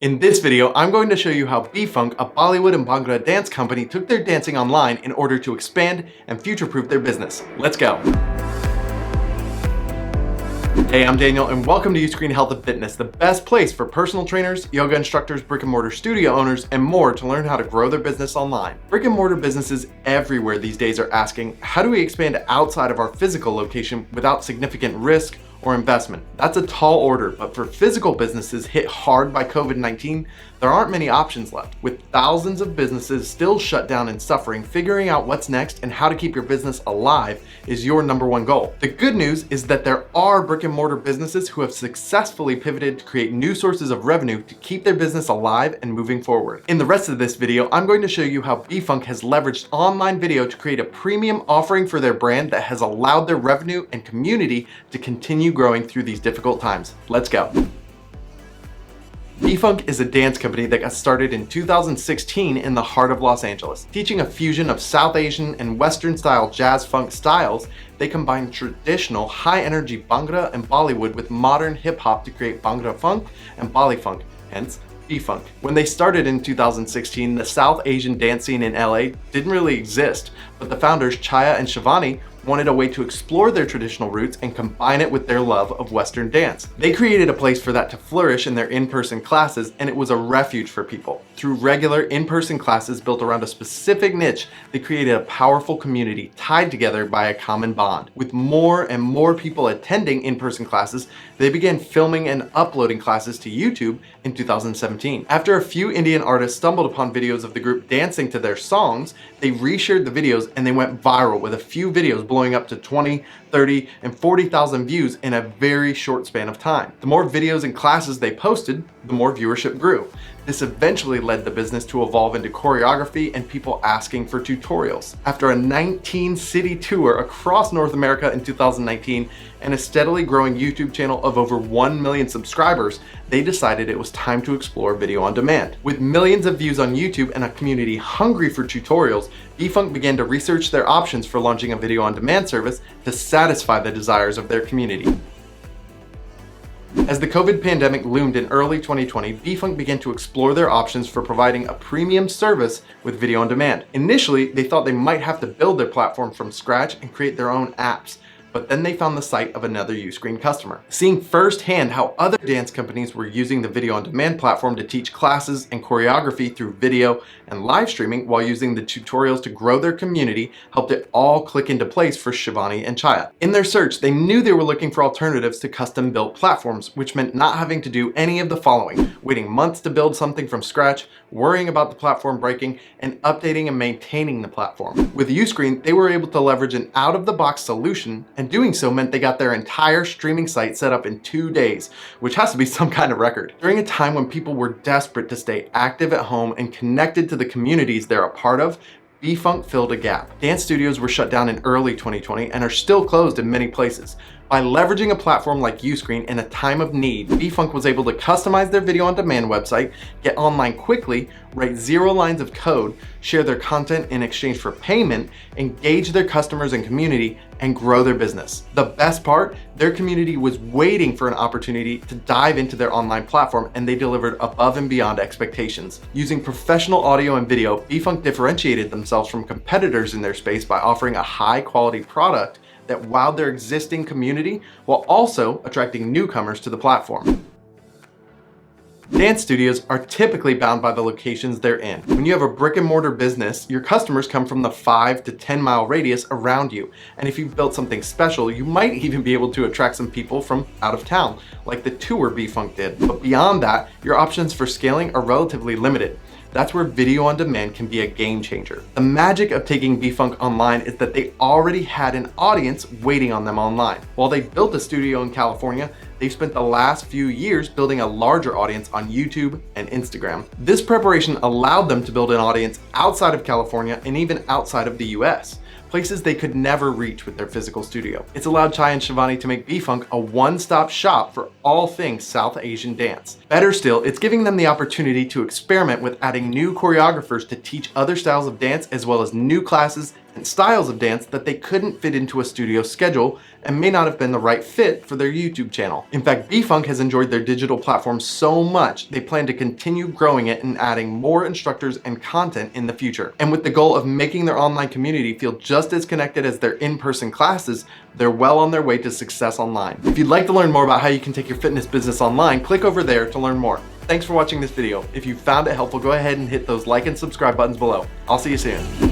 In this video, I'm going to show you how BFunk, a Bollywood and Bhangra dance company, took their dancing online in order to expand and future-proof their business. Let's go. Hey, I'm Daniel and welcome to Uscreen Health Fitness, the best place for personal trainers, yoga instructors, brick and mortar studio owners, and more to learn how to grow their business online. Brick and mortar businesses everywhere these days are asking, how do we expand outside of our physical location without significant risk or investment? That's a tall order, but for physical businesses hit hard by COVID-19, there aren't many options left. With thousands of businesses still shut down and suffering, figuring out what's next and how to keep your business alive is your number one goal. The good news is that there are brick and mortar businesses who have successfully pivoted to create new sources of revenue to keep their business alive and moving forward. In the rest of this video, I'm going to show you how BFunk has leveraged online video to create a premium offering for their brand that has allowed their revenue and community to continue growing through these difficult times. Let's go. BFunk is a dance company that got started in 2016 in the heart of Los Angeles. Teaching a fusion of South Asian and Western style jazz funk styles, they combine traditional high energy Bhangra and Bollywood with modern hip hop to create Bhangra funk and Bolly funk, hence BFunk. When they started in 2016, the South Asian dance scene in LA didn't really exist, but the founders Chaya and Shivani wanted a way to explore their traditional roots and combine it with their love of Western dance. They created a place for that to flourish in their in-person classes, and it was a refuge for people. Through regular in-person classes built around a specific niche, they created a powerful community tied together by a common bond. With more and more people attending in-person classes, they began filming and uploading classes to YouTube in 2017. After a few Indian artists stumbled upon videos of the group dancing to their songs, they reshared the videos and they went viral, with a few videos blowing up to 20, 30, and 40,000 views in a very short span of time. The more videos and classes they posted, the more viewership grew. This eventually led the business to evolve into choreography and people asking for tutorials. After a 19-city tour across North America in 2019 and a steadily growing YouTube channel of over 1 million subscribers, they decided it was time to explore video on demand. With millions of views on YouTube and a community hungry for tutorials, BFunk began to research their options for launching a video on demand service to satisfy the desires of their community. As the COVID pandemic loomed in early 2020, BFunk began to explore their options for providing a premium service with video on demand. Initially, they thought they might have to build their platform from scratch and create their own apps, but then they found the site of another Uscreen customer. Seeing firsthand how other dance companies were using the video on demand platform to teach classes and choreography through video and live streaming while using the tutorials to grow their community helped it all click into place for Shivani and Chaya. In their search, they knew they were looking for alternatives to custom built platforms, which meant not having to do any of the following: waiting months to build something from scratch, worrying about the platform breaking, and updating and maintaining the platform. With Uscreen, they were able to leverage an out-of-the-box solution, and doing so meant they got their entire streaming site set up in 2 days, which has to be some kind of record. During a time when people were desperate to stay active at home and connected to the communities they're a part of, BFunk filled a gap. Dance studios were shut down in early 2020 and are still closed in many places. By leveraging a platform like Uscreen in a time of need, BFunk was able to customize their video on demand website, get online quickly, write 0 lines of code, share their content in exchange for payment, engage their customers and community, and grow their business. The best part, their community was waiting for an opportunity to dive into their online platform, and they delivered above and beyond expectations. Using professional audio and video, BFunk differentiated themselves from competitors in their space by offering a high quality product that wowed their existing community while also attracting newcomers to the platform. Dance studios are typically bound by the locations they're in. When you have a brick and mortar business, your customers come from the 5 to 10 mile radius around you. And if you've built something special, you might even be able to attract some people from out of town, like the tour BFunk did. But beyond that, your options for scaling are relatively limited. That's where video on demand can be a game changer. The magic of taking BFunk online is that they already had an audience waiting on them online. While they built a studio in California, they've spent the last few years building a larger audience on YouTube and Instagram. This preparation allowed them to build an audience outside of California and even outside of the US, places they could never reach with their physical studio. It's allowed Chai and Shivani to make BFunk a one-stop shop for all things South Asian dance. Better still, it's giving them the opportunity to experiment with adding new choreographers to teach other styles of dance, as well as new classes and styles of dance that they couldn't fit into a studio schedule and may not have been the right fit for their YouTube channel. In fact, BFunk has enjoyed their digital platform so much, they plan to continue growing it and adding more instructors and content in the future. And with the goal of making their online community feel just as connected as their in-person classes, they're well on their way to success online. If you'd like to learn more about how you can take your fitness business online, click over there to learn more. Thanks for watching this video. If you found it helpful, go ahead and hit those like and subscribe buttons below. I'll see you soon.